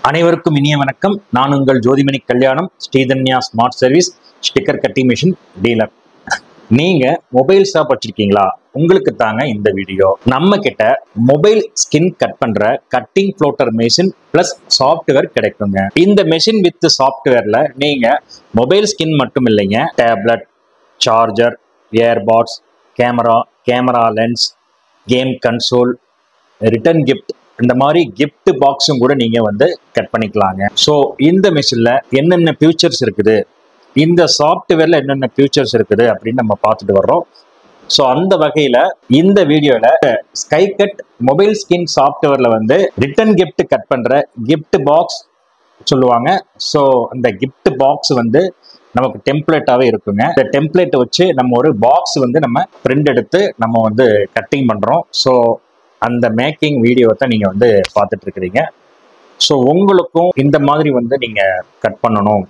அனைவருக்கும் இனிய வணக்கம். நான் உங்கள் Jothimani Kalyanam, Sridhanya smart service sticker cutting machine dealer. நீங்க மொபைல் ஷாப் வச்சிருக்கீங்களா? உங்களுக்கு தாங்க இந்த வீடியோ. நம்ம கிட்ட மொபைல் ஸ்கின் கட் பண்ற cutting plotter machine plus software கிடைக்குங்க. இந்த மெஷின் வித் சாஃப்ட்வேர்ல நீங்க மொபைல் ஸ்கின் மட்டும் இல்லைங்க, tablet, charger, AirPods, camera lens, game console, return gift, இந்த மாதிரி கிஃப்ட் பாக்ஸும் கூட நீங்க கட் பண்ணிக்கலாங்க. ஸோ இந்த மிஷின்ல என்னென்ன ஃபியூச்சர்ஸ் இருக்குது, இந்த சாஃப்ட்வேர்ல என்னென்ன ஃபியூச்சர்ஸ் இருக்குது அப்படின்னு நம்ம பார்த்துட்டு வர்றோம். ஸோ அந்த வகையில இந்த வீடியோல ஸ்கை கட் மொபைல் ஸ்கின் சாஃப்ட்வேர்ல ரிட்டர்ன் கிஃப்ட் கட் பண்ற கிஃப்ட் பாக்ஸ் சொல்லுவாங்க. ஸோ அந்த கிஃப்ட் பாக்ஸ் நமக்கு டெம்ப்ளேட்டாவே இருக்குங்க. இந்த டெம்ப்ளேட்டை வச்சு நம்ம ஒரு பாக்ஸ் நம்ம பிரிண்ட் எடுத்து நம்ம கட்டிங் பண்றோம். ஸோ அந்த மேக்கிங் வீடியோவை தான் நீங்க பார்த்துட்டு இருக்கிறீங்க. ஸோ உங்களுக்கும் இந்த மாதிரி நீங்க கட் பண்ணணும்,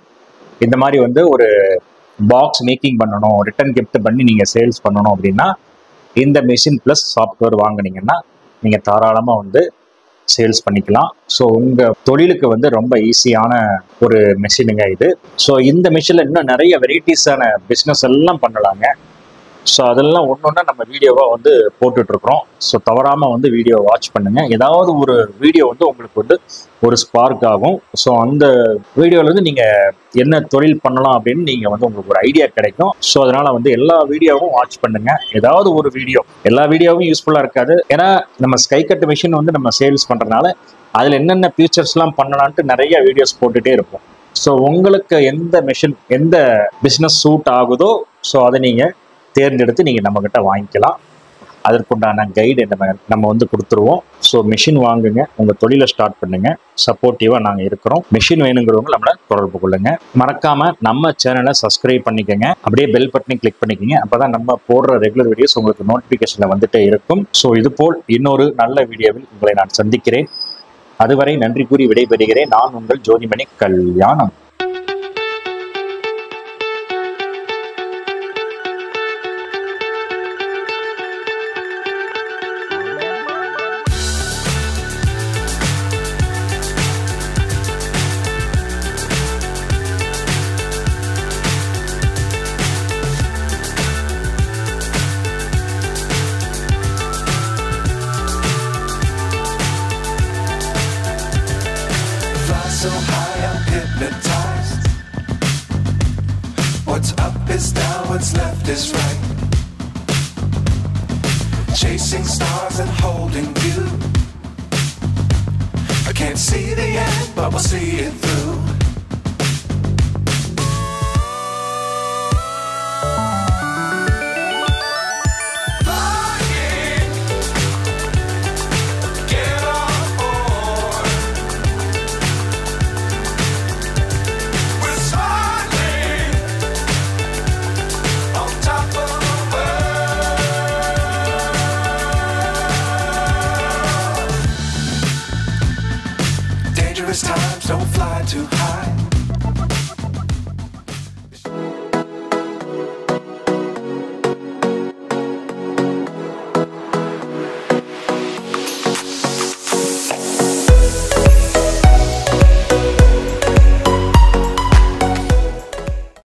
இந்த மாதிரி ஒரு பாக்ஸ் மேக்கிங் பண்ணணும், ரிட்டர்ன் கிஃப்ட் பண்ணி நீங்க சேல்ஸ் பண்ணணும் அப்படின்னா இந்த மெஷின் பிளஸ் சாஃப்ட்வேர் வாங்கினீங்கன்னா நீங்க தாராளமா சேல்ஸ் பண்ணிக்கலாம். ஸோ உங்க தொழிலுக்கு ரொம்ப ஈஸியான ஒரு மெஷினுங்க இது. ஸோ இந்த மெஷின்ல இன்னும் நிறைய வெரைட்டிஸான பிஸ்னஸ் எல்லாம் பண்ணலாங்க. ஸோ அதெல்லாம் ஒன்றொன்னா நம்ம வீடியோவாக போட்டுட்டு இருக்கிறோம். ஸோ தவறாம வீடியோ வாட்ச் பண்ணுங்க. ஏதாவது ஒரு வீடியோ உங்களுக்கு ஒரு ஸ்பார்க் ஆகும். ஸோ அந்த வீடியோல நீங்க என்ன தொழில் பண்ணலாம் அப்படின்னு நீங்க உங்களுக்கு ஒரு ஐடியா கிடைக்கும். ஸோ அதனால எல்லா வீடியோவும் வாட்ச் பண்ணுங்க. ஏதாவது ஒரு வீடியோ, எல்லா வீடியோவும் யூஸ்ஃபுல்லா இருக்காது. ஏன்னா நம்ம ஸ்கை கட் மிஷின் நம்ம சேல்ஸ் பண்றதுனால அதுல என்னென்ன ஃபீச்சர்ஸ்லாம் பண்ணலான்ட்டு நிறைய வீடியோஸ் போட்டுட்டே இருப்போம். ஸோ உங்களுக்கு எந்த மிஷின், எந்த பிஸ்னஸ் சூட் ஆகுதோ ஸோ அதை நீங்க தேர்ந்தெடுத்து நீங்கள் நம்மக்கிட்ட வாங்கிக்கலாம். அதற்குண்டான கைடு நம்ம கொடுத்துருவோம். ஸோ மிஷின் வாங்குங்க, உங்கள் தொழிலை ஸ்டார்ட் பண்ணுங்க. சப்போர்ட்டிவாக நாங்கள் இருக்கிறோம். மிஷின் வேணுங்கிறவங்க நம்மளை தொடர்பு கொள்ளுங்க. மறக்காம நம்ம சேனலை சப்ஸ்கிரைப் பண்ணிக்கோங்க. அப்படியே பெல் பட்டனை கிளிக் பண்ணிக்கோங்க. அப்போதான் நம்ம போடுற ரெகுலர் வீடியோஸ் உங்களுக்கு நோட்டிஃபிகேஷனில் வந்துட்டே இருக்கும். ஸோ இதுபோல் இன்னொரு நல்ல வீடியோவில் உங்களை நான் சந்திக்கிறேன். அதுவரை நன்றி கூறி விடைபெறுகிறேன். நான் உங்கள் ஜோதிமணி கல்யாணம். So high, I'm hypnotized. What's up is down, what's left is right. Chasing stars and holding you. I can't see the end, but we'll see it through.